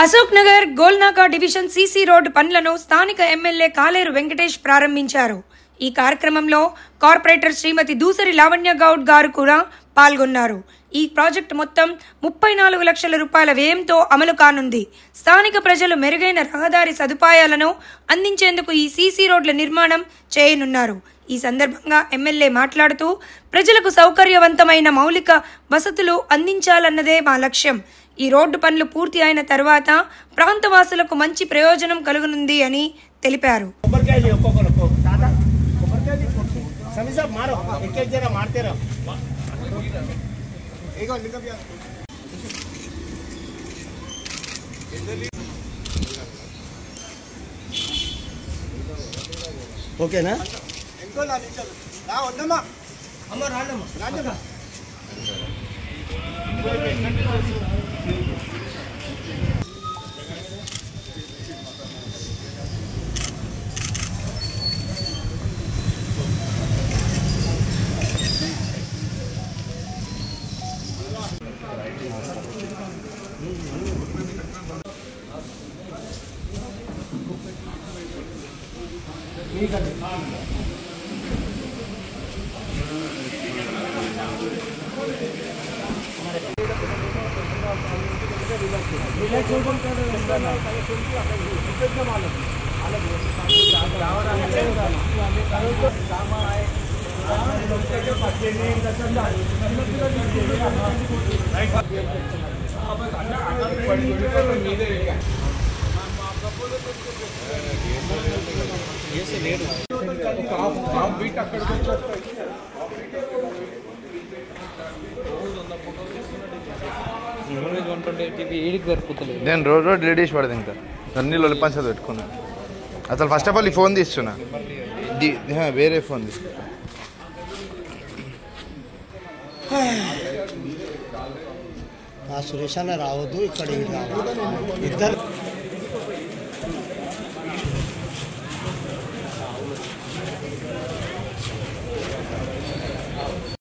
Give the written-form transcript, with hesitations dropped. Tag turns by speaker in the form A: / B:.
A: Ashok Nagar Golnaka division CC road పనులను స్థానిక MLA Kaleru Venkatesh ప్రారంభించారు. ఈ కార్యక్రమంలో కార్పొరేటర్ శ్రీమతి దూసరి లావణ్య గౌడ్ గారు కూడా పాల్గొన్నారు. ఈ ప్రాజెక్టు మొత్తం 34 లక్షల రూపాయల వ్యయంతో అమలు కానుంది. స్థానిక ప్రజలు మెరుగైన రహదారి సదుపాయాలను అందించేందుకు ఈ సీసీ రోడ్ల నిర్మాణం చేయనున్నారు. ఈ సందర్భంగా ఎమ్మెల్యే మాట్లాడుతూ ప్రజలకు సౌకర్యవంతమైన మౌలిక వసతులు అందించాలన్నదే మా లక్ష్యం. ఈ రోడ్డు పనులు పూర్తి అయిన తర్వాత ప్రాంతవాసులకు మంచి ప్రయోజనం కలుగనుంది అని తెలిపారు.
B: ఓకేనా?
C: నేను రోజు లేడీస్ పడదు ఇంకా అన్ని లొలిపంచదు పెట్టుకున్నా. అసలు ఫస్ట్ ఆఫ్ ఆల్ ఈ ఫోన్ తీస్తున్నా, వేరే ఫోన్ తీసుకున్నా.
B: సురేష్ అన్న రావద్దు, ఇక్కడ ఇద్దరు